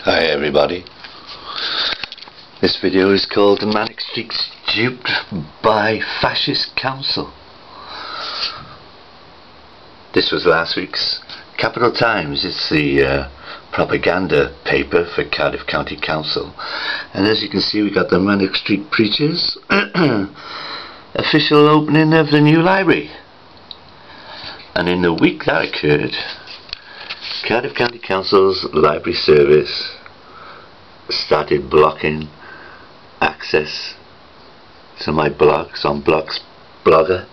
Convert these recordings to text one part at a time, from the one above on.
Hi everybody. This video is called The Manic Street's Duped by Fascist Council. This was last week's Capital Times. It's the propaganda paper for Cardiff County Council. And as you can see, we got the Manic Street Preachers official opening of the new library. And in the week that occurred, Cardiff County Council's library service started blocking access to my blogs on Blogger.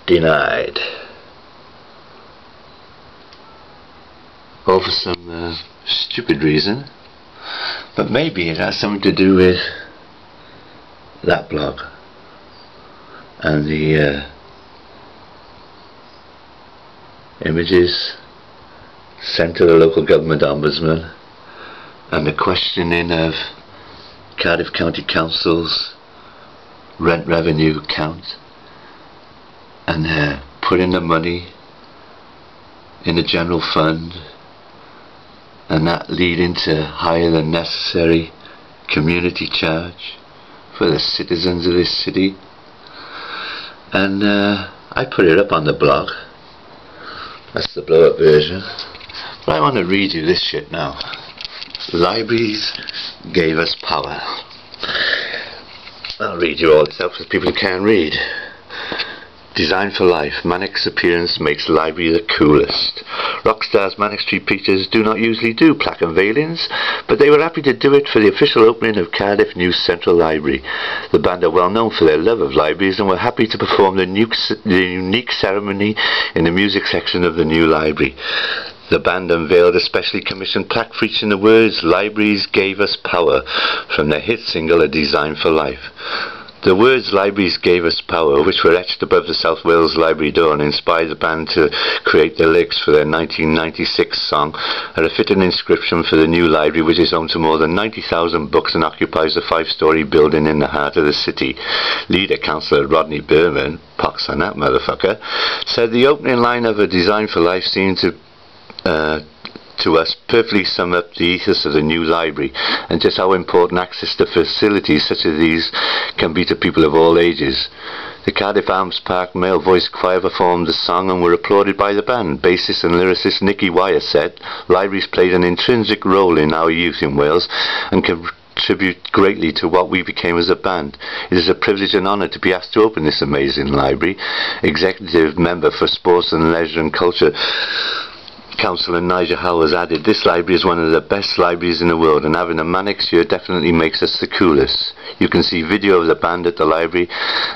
Denied. All for some stupid reason, but maybe it has something to do with that blog and the images sent to the local government ombudsman and the questioning of Cardiff County Council's rent revenue account, and putting the money in the general fund, and that leading to higher than necessary community charge for the citizens of this city. And I put it up on the blog. That's the blow up version. But I want to read you this shit now. Libraries gave us power. I'll read you all this out for people who can't read. Designed for life. Manic's appearance makes library the coolest. Rockstars Manic Street Preachers do not usually do plaque unveilings, but they were happy to do it for the official opening of Cardiff New Central Library. The band are well known for their love of libraries and were happy to perform the unique ceremony in the music section of the new library. The band unveiled a specially commissioned plaque featuring the words "Libraries gave us power" from their hit single "A Design for Life." The words "Libraries gave us power," which were etched above the South Wales Library door and inspired the band to create the lyrics for their 1996 song, are a fitting inscription for the new library, which is home to more than 90,000 books and occupies a 5-storey building in the heart of the city. Leader Councillor Rodney Berman, pox on that motherfucker, said the opening line of "A Design for Life" seemed to us perfectly sum up the ethos of the new library and just how important access to facilities such as these can be to people of all ages. The Cardiff Arms Park Male Voice Choir performed the song and were applauded by the band. Bassist and lyricist Nicky Wire said, "Libraries played an intrinsic role in our youth in Wales and contribute greatly to what we became as a band. It is a privilege and honour to be asked to open this amazing library." Executive Member for Sports and Leisure and Culture Councillor Nigel Howells added, "This library is one of the best libraries in the world, and having a Manics here definitely makes us the coolest." You can see video of the band at the library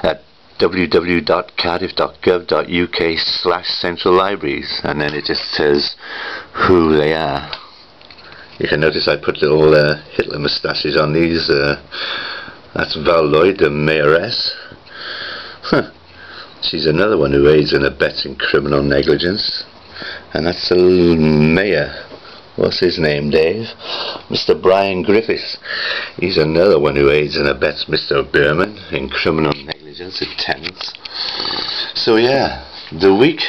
at www.cardiff.gov.uk/central libraries, and then it just says who they are. You can notice I put little Hitler moustaches on these. That's Val Lloyd, the mayoress. She's another one who aids and abets in criminal negligence. And that's the mayor. What's his name, Dave? Mr. Brian Griffiths. He's another one who aids and abets Mr. Berman in criminal negligence of tenants. So yeah, the week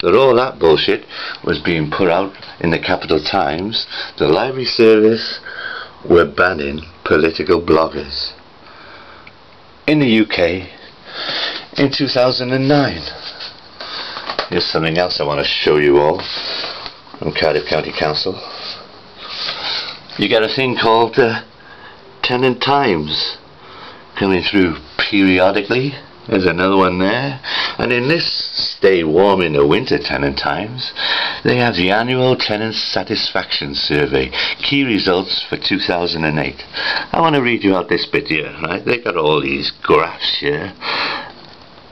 that all that bullshit was being put out in the Capital Times, the library service were banning political bloggers. In the UK, in 2009. Here's something else I want to show you all from Cardiff County Council. You get a thing called Tenant Times coming through periodically. There's another one there. And in this Stay Warm in the Winter Tenant Times, they have the annual Tenant Satisfaction Survey, key results for 2008. I want to read you out this bit here, right? They've got all these graphs here.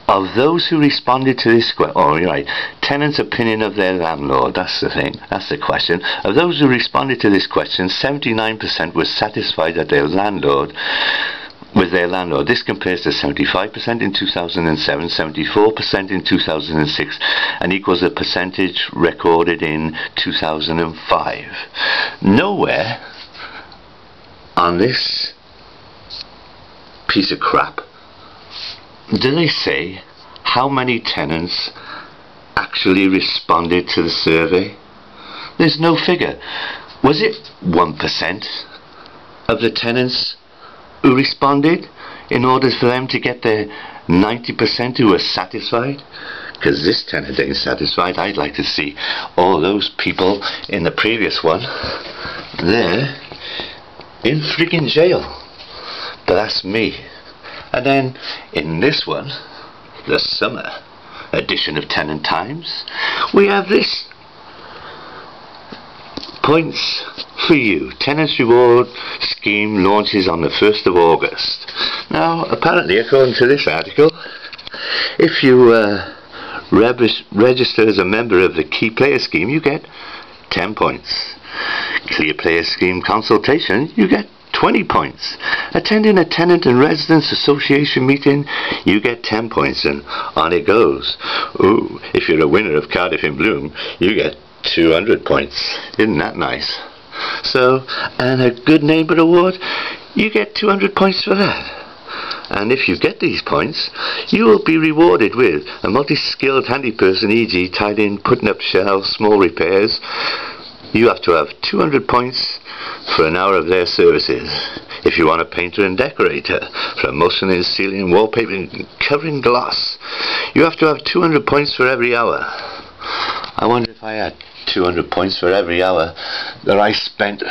Of those who responded to this question, tenants' opinion of their landlord, that's the thing, that's the question. Of those who responded to this question, 79% were satisfied that with their landlord. This compares to 75% in 2007, 74% in 2006, and equals the percentage recorded in 2005. Nowhere on this piece of crap do they say how many tenants actually responded to the survey? There's no figure. Was it 1% of the tenants who responded in order for them to get their 90% who were satisfied? Because this tenant ain't satisfied. I'd like to see all those people in the previous one there in friggin' jail. But that's me. And then in this one, the summer edition of Tenant Times, we have this: points for you. Tenants Reward Scheme launches on the 1st of August. Now, apparently, according to this article, if you register as a member of the Key Player Scheme, you get 10 points. Clear Player Scheme consultation, you get 20 points. Attending a Tenant and Residents Association meeting, you get 10 points, and on it goes. Ooh, if you're a winner of Cardiff in Bloom, you get 200 points. Isn't that nice? So, and a Good Neighbour Award, you get 200 points for that. And if you get these points, you will be rewarded with a multi-skilled handy person, e.g. tidying, putting up shelves, small repairs. You have to have 200 points for an hour of their services. If you want a painter and decorator for emulsioning, sealing, wallpapering, covering glass, you have to have 200 points for every hour. I wonder if I had 200 points for every hour that I spent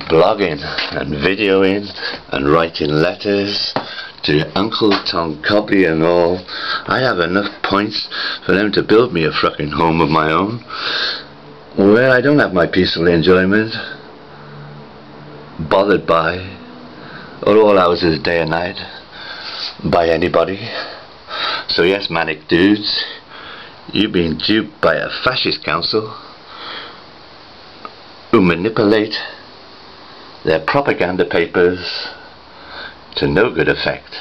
blogging and videoing and writing letters to Uncle Tom Cobley and all. I have enough points for them to build me a fucking home of my own, where I don't have my peaceful enjoyment bothered by, at all hours of the day and night, by anybody. So yes, Manic dudes, you've been duped by a fascist council who manipulate their propaganda papers to no good effect.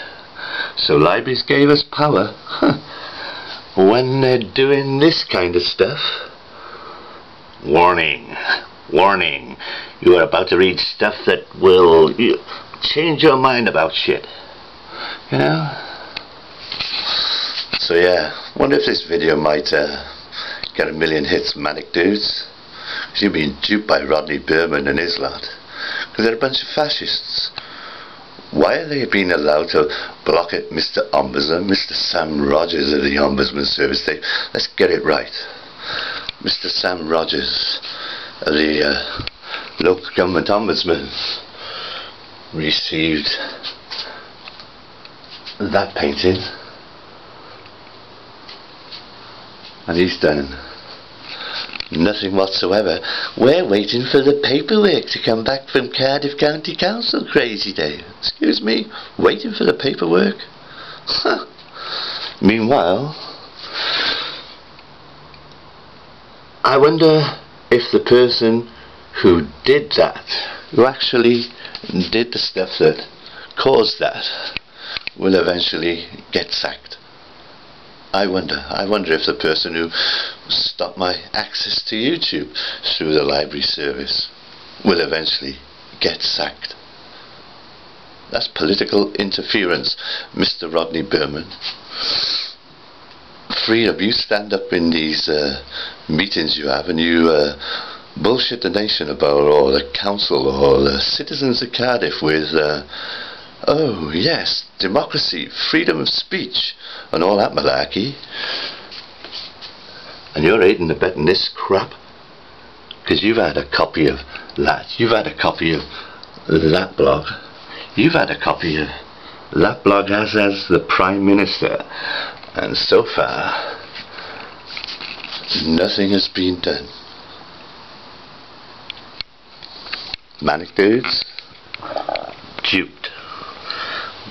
So libraries gave us power. When they're doing this kind of stuff, warning, warning, you are about to read stuff that will change your mind about shit, you know. So yeah, wonder if this video might get 1 million hits, Manic dudes, because you've been duped by Rodney Berman and his lot, because they're a bunch of fascists. Why are they being allowed to block it, Mr. Ombudsman, Mr. Sam Rogers of the Ombudsman Service? Let's get it right. Mr. Sam Rogers of the local government ombudsman received that painting, and he's done nothing whatsoever. We're waiting for the paperwork to come back from Cardiff County Council. Crazy day. Excuse me, waiting for the paperwork? Huh. Meanwhile, I wonder if the person who did that, who actually did the stuff that caused that, will eventually get sacked. I wonder if the person who stopped my access to YouTube through the library service will eventually get sacked. That's political interference, Mr. Rodney Berman. Freedom, you stand up in these meetings you have and you bullshit the nation about, or the council, or the citizens of Cardiff with oh yes, democracy, freedom of speech, and all that malarkey. And you're aiding and abetting this crap, because you've had a copy of that, you've had a copy of that blog, you've had a copy of that blog as the Prime Minister, and so far nothing has been done. Manic dudes, duped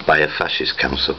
by a fascist council.